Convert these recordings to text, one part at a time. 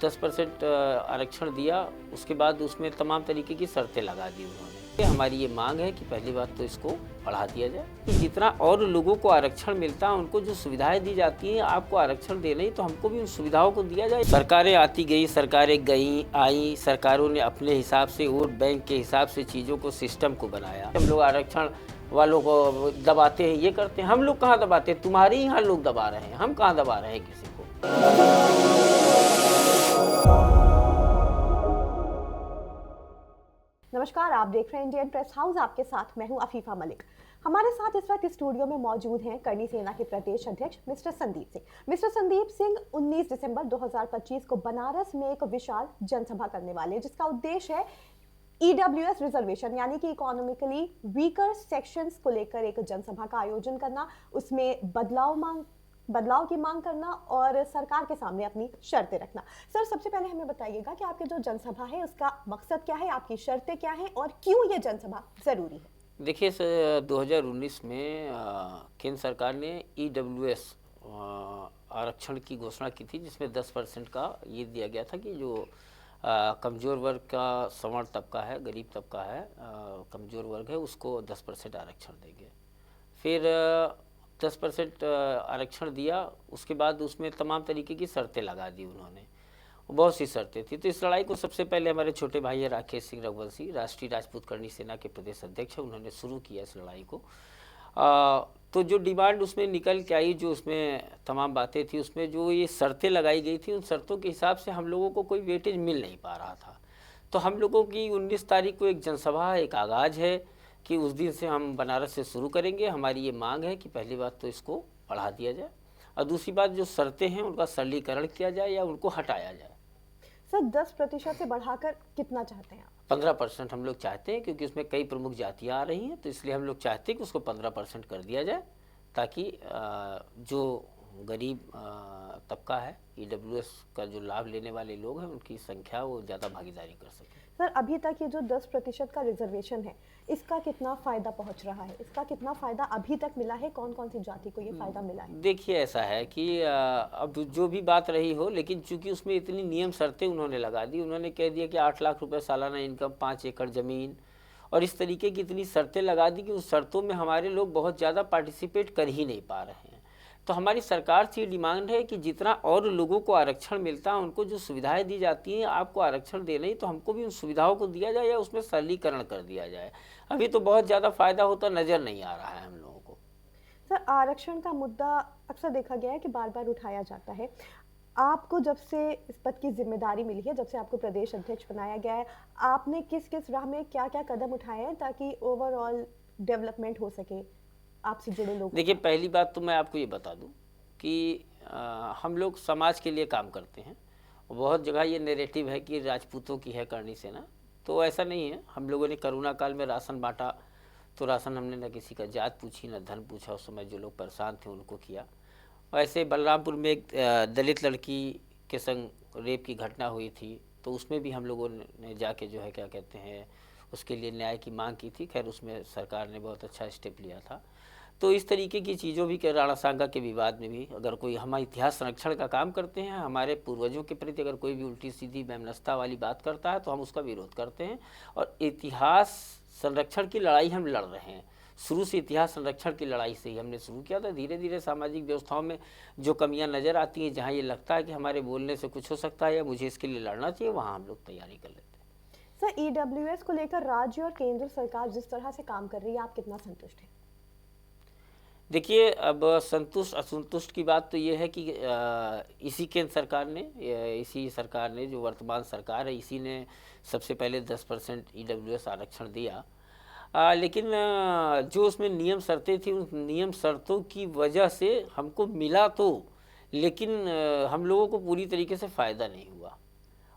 10% आरक्षण दिया, उसके बाद उसमें तमाम तरीके की शर्तें लगा दी उन्होंने। हमारी ये मांग है कि पहली बात तो इसको बढ़ा दिया जाए कि जितना और लोगों को आरक्षण मिलता है, उनको जो सुविधाएं दी जाती हैं, आपको आरक्षण देना ही तो हमको भी उन सुविधाओं को दिया जाए। सरकारें आती गई, सरकारें गई आई, सरकारों ने अपने हिसाब से वोट बैंक के हिसाब से चीज़ों को, सिस्टम को बनाया। हम लोग आरक्षण वालों को दबाते हैं, ये करते हैं। हम लोग कहाँ दबाते हैं? तुम्हारे यहाँ लोग दबा रहे हैं, हम कहाँ दबा रहे हैं किसी को। नमस्कार, आप देख रहे हैं इंडियन प्रेस हाउस। आपके साथ मैं हूं अफीफा मलिक। हमारे साथ इस वक्त स्टूडियो में मौजूद हैं करनी सेना के प्रदेश अध्यक्ष मिस्टर संदीप सिंह। मिस्टर संदीप सिंह 19 दिसंबर 2025 को बनारस में एक विशाल जनसभा करने वाले हैं, जिसका उद्देश्य है ईडब्ल्यूएस रिजर्वेशन यानी कि इकोनॉमिकली वीकर सेक्शंस को लेकर एक जनसभा का आयोजन करना, उसमें बदलाव की मांग करना और सरकार के सामने अपनी शर्तें रखना। सर, सबसे पहले हमें बताइएगा कि आपके जो जनसभा है उसका मकसद क्या है, आपकी शर्तें क्या हैं और क्यों ये जनसभा जरूरी है? देखिए सर, 2019 में केंद्र सरकार ने ईडब्ल्यूएस आरक्षण की घोषणा की थी, जिसमें 10% का ये दिया गया था कि जो कमज़ोर वर्ग का, सवर्ण तबका है, गरीब तबका है, कमज़ोर वर्ग है, उसको 10% आरक्षण देंगे। फिर 10% आरक्षण दिया, उसके बाद उसमें तमाम तरीके की शर्तें लगा दी उन्होंने। बहुत सी शर्तें थी। तो इस लड़ाई को सबसे पहले हमारे छोटे भाई है राकेश सिंह रघुवंशी, राष्ट्रीय राजपूत करनी सेना के प्रदेश अध्यक्ष है, उन्होंने शुरू किया इस लड़ाई को। तो जो डिमांड उसमें निकल के आई, जो उसमें तमाम बातें थी, उसमें जो ये शर्तें लगाई गई थी, उन शर्तों के हिसाब से हम लोगों को कोई वेटेज मिल नहीं पा रहा था। तो हम लोगों की 19 तारीख को एक जनसभा, एक आगाज़ है कि उस दिन से हम बनारस से शुरू करेंगे। हमारी ये मांग है कि पहली बात तो इसको बढ़ा दिया जाए और दूसरी बात जो शर्तें हैं उनका सरलीकरण किया जाए या उनको हटाया जाए। सर, 10% से बढ़ाकर कितना चाहते हैं आप? 15% हम लोग चाहते हैं, क्योंकि उसमें कई प्रमुख जातियाँ आ रही हैं, तो इसलिए हम लोग चाहते हैं कि उसको 15% कर दिया जाए, ताकि जो गरीब तबका है, ईडब्ल्यूएस का जो लाभ लेने वाले लोग हैं, उनकी संख्या वो ज़्यादा भागीदारी कर सकें। सर, अभी तक ये जो 10% का रिजर्वेशन है, इसका कितना फ़ायदा पहुंच रहा है? इसका कितना फ़ायदा अभी तक मिला है? कौन कौन सी जाति को ये फ़ायदा मिला है? देखिए, ऐसा है कि अब जो भी बात रही हो, लेकिन चूंकि उसमें इतनी नियम शर्तें उन्होंने लगा दी, उन्होंने कह दिया कि 8 लाख रुपए सालाना इनकम, 5 एकड़ ज़मीन, और इस तरीके की इतनी शर्तें लगा दी कि उस शर्तों में हमारे लोग बहुत ज़्यादा पार्टिसिपेट कर ही नहीं पा रहे हैं। तो हमारी सरकार से ये डिमांड है कि जितना और लोगों को आरक्षण मिलता है, उनको जो सुविधाएं दी जाती हैं, आपको आरक्षण देना ही तो हमको भी उन सुविधाओं को दिया जाए या उसमें सरलीकरण कर दिया जाए। अभी तो बहुत ज़्यादा फ़ायदा होता नज़र नहीं आ रहा है हम लोगों को। सर, आरक्षण का मुद्दा अक्सर देखा गया है कि बार बार उठाया जाता है। आपको जब से इस पद की जिम्मेदारी मिली है, जब से आपको प्रदेश अध्यक्ष बनाया गया है, आपने किस किस राह में क्या क्या कदम उठाए हैं ताकि ओवरऑल डेवलपमेंट हो सके आपसे जुड़े लोग? देखिए, पहली बात तो मैं आपको ये बता दूं कि हम लोग समाज के लिए काम करते हैं। बहुत जगह ये नैरेटिव है कि राजपूतों की है करनी सेना, तो ऐसा नहीं है। हम लोगों ने कोरोना काल में राशन बांटा, तो राशन हमने न किसी का जात पूछी न धन पूछा, उस समय जो लोग परेशान थे उनको किया। वैसे बलरामपुर में एक दलित लड़की के संग रेप की घटना हुई थी, तो उसमें भी हम लोगों ने जाके जो है क्या कहते हैं, उसके लिए न्याय की मांग की थी। खैर, उसमें सरकार ने बहुत अच्छा स्टेप लिया था। तो इस तरीके की चीज़ों भी, राणा सांगा के विवाद में भी, अगर कोई, हम इतिहास संरक्षण का काम करते हैं, हमारे पूर्वजों के प्रति अगर कोई भी उल्टी सीधी वैमनस्यता वाली बात करता है तो हम उसका विरोध करते हैं। और इतिहास संरक्षण की लड़ाई हम लड़ रहे हैं। शुरू से इतिहास संरक्षण की लड़ाई से ही हमने शुरू किया था। धीरे धीरे सामाजिक व्यवस्थाओं में जो कमियां नज़र आती हैं, जहाँ ये लगता है कि हमारे बोलने से कुछ हो सकता है या मुझे इसके लिए लड़ना चाहिए, वहाँ हम लोग तैयारी कर लेते हैं। सर, ईडब्ल्यूएस को लेकर राज्य और केंद्र सरकार जिस तरह से काम कर रही है, आप कितना संतुष्ट हैं? देखिए, अब संतुष्ट असंतुष्ट की बात तो ये है कि इसी केंद्र सरकार ने, इसी सरकार ने, जो वर्तमान सरकार है, इसी ने सबसे पहले 10% ईडब्ल्यूएस आरक्षण दिया। लेकिन जो उसमें नियम शर्तें थी, उन नियम शर्तों की वजह से हमको मिला तो, लेकिन हम लोगों को पूरी तरीके से फ़ायदा नहीं हुआ।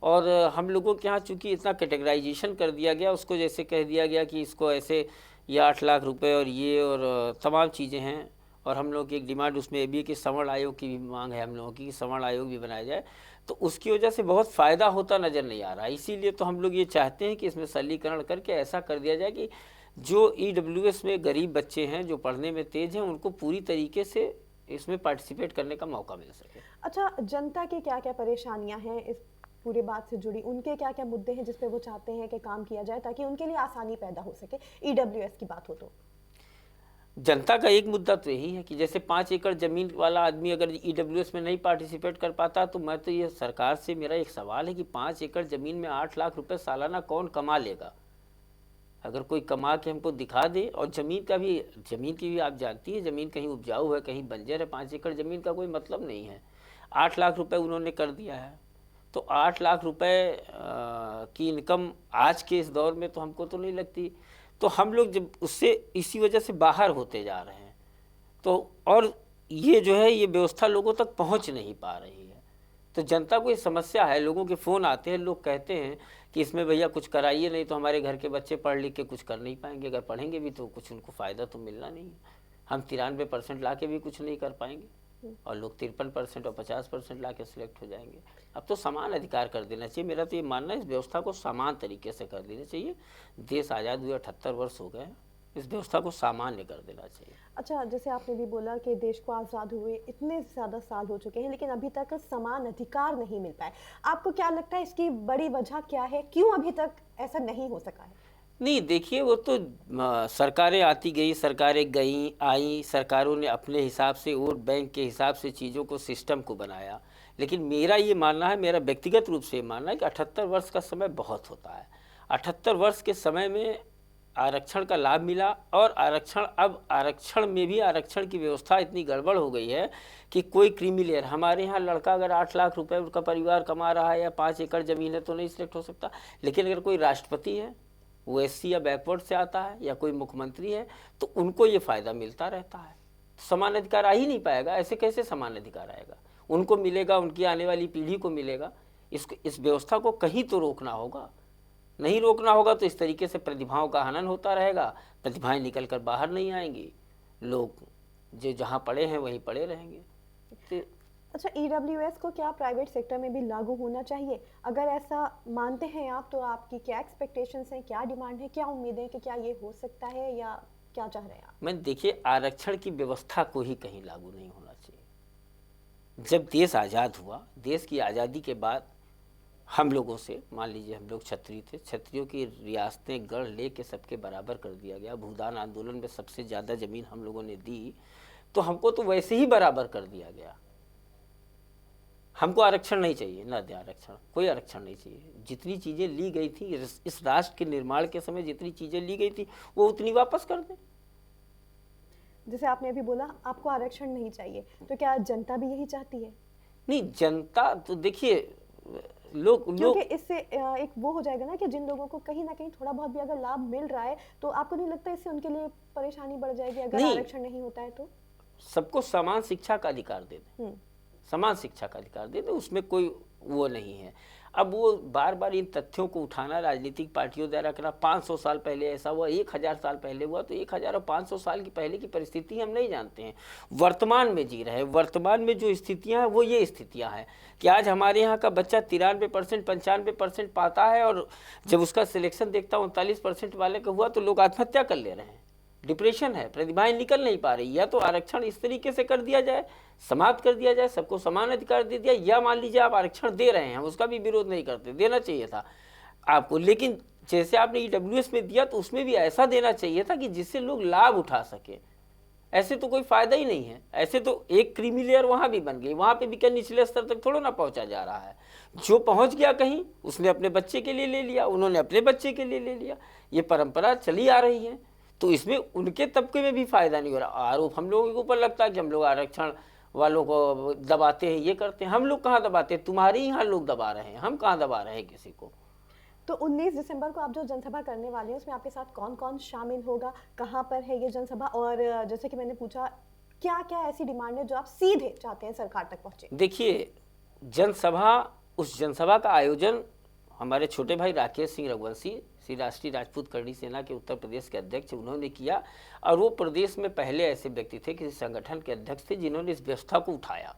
और हम लोगों के यहाँ चूँकि इतना कैटेगराइजेशन कर दिया गया, उसको जैसे कह दिया गया कि इसको ऐसे, ये 8 लाख रुपए और ये और तमाम चीज़ें हैं। और हम लोग की एक डिमांड उसमें ये भी है कि सवर्ण आयोग की भी मांग है हम लोगों की, कि सवर्ण आयोग भी बनाया जाए। तो उसकी वजह से बहुत फ़ायदा होता नज़र नहीं आ रहा है। इसीलिए तो हम लोग ये चाहते हैं कि इसमें सरलीकरण करके ऐसा कर दिया जाए कि जो ईडब्ल्यूएस में गरीब बच्चे हैं, जो पढ़ने में तेज़ हैं, उनको पूरी तरीके से इसमें पार्टिसिपेट करने का मौका मिल सके। अच्छा, जनता की क्या क्या परेशानियां हैं इस पूरे बात से जुड़ी, उनके क्या क्या मुद्दे हैं जिस पे वो चाहते हैं कि काम किया जाए ताकि उनके लिए आसानी पैदा हो सके, ईडब्ल्यूएस की बात हो तो? जनता का एक मुद्दा तो यही है कि जैसे 5 एकड़ जमीन वाला आदमी अगर ईडब्ल्यूएस में नहीं पार्टिसिपेट कर पाता, तो मैं तो ये सरकार से मेरा एक सवाल है कि 5 एकड़ जमीन में 8 लाख रुपए सालाना कौन कमा लेगा? अगर कोई कमा के हमको दिखा दे। और जमीन की भी आप जानती है, जमीन कहीं उपजाऊ है कहीं बंजर है, 5 एकड़ जमीन का कोई मतलब नहीं है। 8 लाख रुपए उन्होंने कर दिया है, तो 8 लाख रुपए की इनकम आज के इस दौर में तो हमको तो नहीं लगती। तो हम लोग जब उससे इसी वजह से बाहर होते जा रहे हैं, तो और ये जो है ये व्यवस्था लोगों तक पहुंच नहीं पा रही है। तो जनता को ये समस्या है, लोगों के फ़ोन आते हैं, लोग कहते हैं कि इसमें भैया कुछ कराइए, नहीं तो हमारे घर के बच्चे पढ़ लिख के कुछ कर नहीं पाएंगे, अगर पढ़ेंगे भी तो कुछ उनको फ़ायदा तो मिलना नहीं है। हम 93% ला के भी कुछ नहीं कर पाएंगे और लोग 53% और 50% ला के सिलेक्ट हो जाएंगे। अब तो समान अधिकार कर देना चाहिए। मेरा तो ये मानना है इस व्यवस्था को समान तरीके से कर देना चाहिए। देश आज़ाद हुए 78 वर्ष हो गए, इस व्यवस्था को सामान्य कर देना चाहिए। अच्छा, जैसे आपने भी बोला कि देश को आज़ाद हुए इतने ज़्यादा साल हो चुके हैं, लेकिन अभी तक समान अधिकार नहीं मिल पाए। आपको क्या लगता है इसकी बड़ी वजह क्या है? क्यों अभी तक ऐसा नहीं हो सका है? नहीं, देखिए वो तो सरकारें आती गई, सरकारें गईं आई, सरकारों ने अपने हिसाब से वोट बैंक के हिसाब से चीज़ों को, सिस्टम को बनाया। लेकिन मेरा ये मानना है, मेरा व्यक्तिगत रूप से ये मानना है कि 78 वर्ष का समय बहुत होता है। 78 वर्ष के समय में आरक्षण का लाभ मिला, और आरक्षण में भी आरक्षण की व्यवस्था इतनी गड़बड़ हो गई है कि कोई क्रीमी लेयर, हमारे यहाँ लड़का अगर 8 लाख रुपए उसका परिवार कमा रहा है या 5 एकड़ ज़मीन है तो नहीं सिलेक्ट हो सकता। लेकिन अगर कोई राष्ट्रपति है, वो एससी या बैकवर्ड से आता है, या कोई मुख्यमंत्री है, तो उनको ये फ़ायदा मिलता रहता है। समान अधिकार आ ही नहीं पाएगा। ऐसे कैसे समान अधिकार आएगा? उनको मिलेगा, उनकी आने वाली पीढ़ी को मिलेगा। इस व्यवस्था को कहीं तो रोकना होगा। नहीं रोकना होगा तो इस तरीके से प्रतिभाओं का हनन होता रहेगा, प्रतिभाएं निकल कर बाहर नहीं आएंगी, लोग जो जहाँ पड़े हैं वहीं पड़े रहेंगे। तो अच्छा, ईडब्ल्यूएस को क्या प्राइवेट सेक्टर में भी लागू होना चाहिए? अगर ऐसा मानते हैं आप, तो आपकी क्या एक्सपेक्टेशंस हैं, क्या डिमांड है, क्या उम्मीदें हैं कि क्या ये हो सकता है, या क्या चाह रहे हैं आप? मैं देखिए, आरक्षण की व्यवस्था को ही कहीं लागू नहीं होना चाहिए। जब देश आज़ाद हुआ, देश की आज़ादी के बाद हम लोगों से, मान लीजिए हम लोग क्षत्रिय थे, क्षत्रियों की रियासतें गढ़ ले के सबके बराबर कर दिया गया। भूदान आंदोलन में सबसे ज़्यादा ज़मीन हम लोगों ने दी, तो हमको तो वैसे ही बराबर कर दिया गया। हमको आरक्षण नहीं चाहिए, ना दे आरक्षण, कोई आरक्षण नहीं चाहिए। जितनी चीज़ें ली गई थी इस राष्ट्र के निर्माण के समय, जितनी चीज़ें ली गई थी वो उतनी वापस कर दें। जैसे आपने अभी बोला आपको आरक्षण नहीं चाहिए, तो क्या जनता भी यही चाहती है? नहीं, जनता तो देखिए क्योंकि इससे एक वो हो जाएगा ना कि जिन लोगों को कहीं ना कहीं थोड़ा बहुत भी अगर लाभ मिल रहा है, तो आपको नहीं लगता इससे उनके लिए परेशानी बढ़ जाएगी अगर आरक्षण नहीं होता है तो? सबको समान शिक्षा का अधिकार दे दें, समान शिक्षा का अधिकार दे दें, उसमें कोई वो नहीं है। अब वो बार बार इन तथ्यों को उठाना राजनीतिक पार्टियों द्वारा करना, 500 साल पहले ऐसा हुआ, 1000 साल पहले हुआ, तो 1000 और 500 साल की पहले की परिस्थिति हम नहीं जानते हैं। वर्तमान में जी रहे हैं, वर्तमान में जो स्थितियां हैं वो ये स्थितियां हैं कि आज हमारे यहाँ का बच्चा 93% 95% पाता है, और जब उसका सिलेक्शन देखता हूँ 39% वाले का हुआ तो लोग आत्महत्या कर ले रहे हैं। डिप्रेशन है, प्रतिभाएं निकल नहीं पा रही। या तो आरक्षण इस तरीके से कर दिया जाए, समाप्त कर दिया जाए, सबको समान अधिकार दे दिया, या मान लीजिए आप आरक्षण दे रहे हैं, हम उसका भी विरोध नहीं करते, देना चाहिए था आपको, लेकिन जैसे आपने ईडब्ल्यूएस में दिया तो उसमें भी ऐसा देना चाहिए था कि जिससे लोग लाभ उठा सके। ऐसे तो कोई फायदा ही नहीं है। ऐसे तो एक क्रीमी लेयर वहाँ भी बन गई, वहाँ पे भी क्या निचले स्तर तक थोड़ा ना पहुँचा जा रहा है। जो पहुँच गया कहीं, उसने अपने बच्चे के लिए ले लिया, उन्होंने अपने बच्चे के लिए ले लिया। ये परंपरा चली आ रही है, तो इसमें उनके तबके में भी फायदा नहीं हो रहा। आरोप हम लोगों के ऊपर लगता है कि हम लोग आरक्षण वालों को दबाते हैं, ये करते हैं। हम लोग कहाँ दबाते हैं? तुम्हारे यहाँ लोग दबा रहे हैं, हम कहाँ दबा रहे हैं किसी को। तो 19 दिसंबर को आप जो जनसभा करने वाले हैं उसमें आपके साथ कौन कौन शामिल होगा, कहाँ पर है ये जनसभा, और जैसे कि मैंने पूछा क्या क्या ऐसी डिमांड है जो आप सीधे चाहते हैं सरकार तक पहुँचे? देखिए, उस जनसभा का आयोजन हमारे छोटे भाई राकेश सिंह रघुवंशी, श्री राष्ट्रीय राजपूत करणी सेना के उत्तर प्रदेश के अध्यक्ष, उन्होंने किया। और वो प्रदेश में पहले ऐसे व्यक्ति थे, किसी संगठन के अध्यक्ष थे, जिन्होंने इस व्यवस्था को उठाया।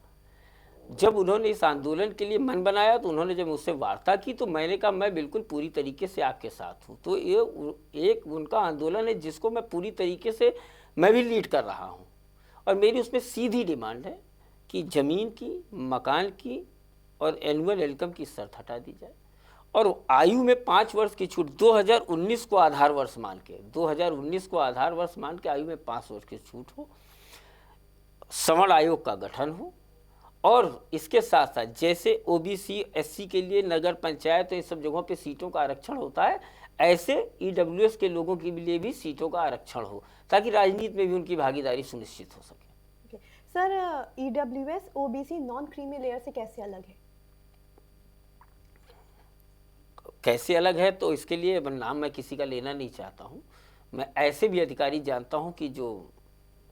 जब उन्होंने इस आंदोलन के लिए मन बनाया, तो उन्होंने जब मुझसे वार्ता की तो मैंने कहा मैं बिल्कुल पूरी तरीके से आपके साथ हूँ। तो ये एक उनका आंदोलन है जिसको मैं पूरी तरीके से मैं भी लीड कर रहा हूँ। और मेरी उसमें सीधी डिमांड है कि ज़मीन की, मकान की और एनुअल इनकम की शर्त हटा दी जाए और आयु में 5 वर्ष की छूट 2019 को आधार वर्ष मान के 2019 को आधार वर्ष मान के आयु में 5 वर्ष की छूट हो, सवर्ण आयोग का गठन हो और इसके साथ साथ जैसे ओबीसी एससी के लिए नगर पंचायत तो इन सब जगहों पे सीटों का आरक्षण होता है, ऐसे ईडब्ल्यूएस के लोगों के लिए भी सीटों का आरक्षण हो ताकि राजनीति में भी उनकी भागीदारी सुनिश्चित हो सके। Sir, EWS OBC non creamy layer से कैसे अलग है? कैसे अलग है तो इसके लिए नाम मैं किसी का लेना नहीं चाहता हूँ। मैं ऐसे भी अधिकारी जानता हूँ कि जो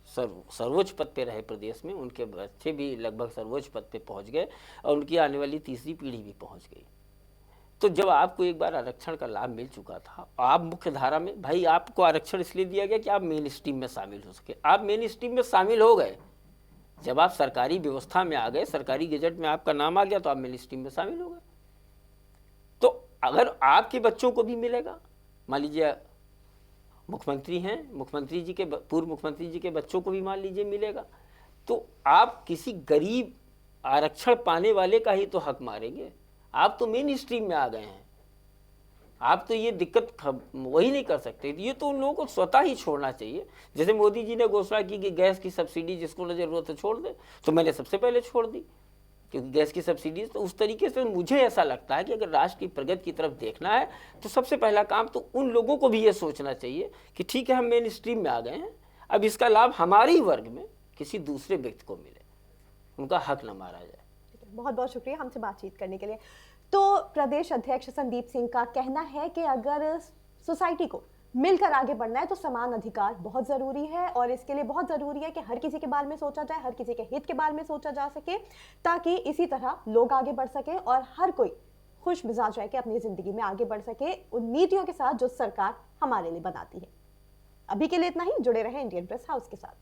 सर्वोच्च पद पे रहे प्रदेश में, उनके बच्चे भी लगभग सर्वोच्च पद पे पहुँच गए और उनकी आने वाली तीसरी पीढ़ी भी पहुँच गई। तो जब आपको एक बार आरक्षण का लाभ मिल चुका था, आप मुख्य धारा में, भाई आपको आरक्षण इसलिए दिया गया कि आप मेन स्ट्रीम में शामिल हो सके। आप मेन स्ट्रीम में शामिल हो गए, जब आप सरकारी व्यवस्था में आ गए, सरकारी गजट में आपका नाम आ गया तो आप मेन स्ट्रीम में शामिल हो गए। तो अगर आपके बच्चों को भी मिलेगा, मान लीजिए मुख्यमंत्री हैं, मुख्यमंत्री जी के पूर्व मुख्यमंत्री जी के बच्चों को भी मान लीजिए मिलेगा, तो आप किसी गरीब आरक्षण पाने वाले का ही तो हक मारेंगे। आप तो मेन स्ट्रीम में आ गए हैं, आप तो ये दिक्कत वही नहीं कर सकते। ये तो उन लोगों को स्वतः ही छोड़ना चाहिए। जैसे मोदी जी ने घोषणा की कि गैस की सब्सिडी जिसको न जरूरत है छोड़ दे, तो मैंने सबसे पहले छोड़ दी क्योंकि गैस की सब्सिडी। तो उस तरीके से मुझे ऐसा लगता है कि अगर राष्ट्र की प्रगति की तरफ देखना है तो सबसे पहला काम तो उन लोगों को भी ये सोचना चाहिए कि ठीक है हम मेन स्ट्रीम में आ गए हैं, अब इसका लाभ हमारे ही वर्ग में किसी दूसरे व्यक्ति को मिले, उनका हक न मारा जाए। बहुत बहुत शुक्रिया हमसे बातचीत करने के लिए। तो प्रदेश अध्यक्ष संदीप सिंह का कहना है कि अगर सोसाइटी को मिलकर आगे बढ़ना है तो समान अधिकार बहुत ज़रूरी है और इसके लिए बहुत ज़रूरी है कि हर किसी के बारे में सोचा जाए, हर किसी के हित के बारे में सोचा जा सके, ताकि इसी तरह लोग आगे बढ़ सके और हर कोई खुश मिजाज रह के अपनी ज़िंदगी में आगे बढ़ सके उन नीतियों के साथ जो सरकार हमारे लिए बनाती है। अभी के लिए इतना ही। जुड़े रहें इंडियन प्रेस हाउस के साथ।